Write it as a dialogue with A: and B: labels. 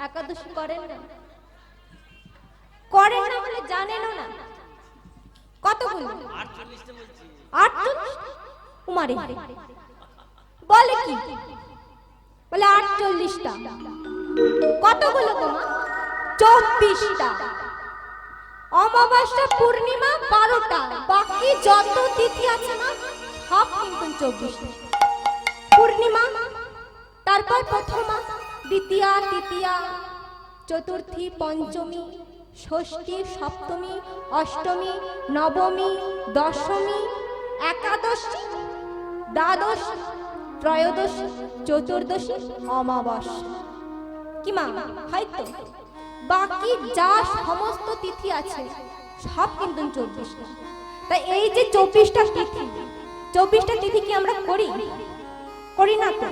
A: একাদশী করেন না? করেন না বলে জানেন না? কতগুলো?
B: 48টা বলছি।
A: 48? উমারে বলে কি? বলে 48টা। কতগুলো গো মা? 24টা। অমাবস্যা পূর্ণিমা 12টা, বাকি যত তিথি আছে না সব কিন্তু 24টা। পূর্ণিমা, তারপর প্রথমা, দ্বিতীয়া, তৃতীয়া, চতুর্থী, পঞ্চমী, ষষ্ঠী, সপ্তমী, অষ্টমী, নবমী, দশমী, একাদশী, দ্বাদশ, ত্রয়োদশী, চতুর্দশী, অমাবস্যা। কি মা হয়তো? বাকি যা সমস্ত তিথি আছে সব কিন্তু 24টা। তাই এই যে 24টা তিথি, 24টা তিথি কি আমরা করি? করি না তো?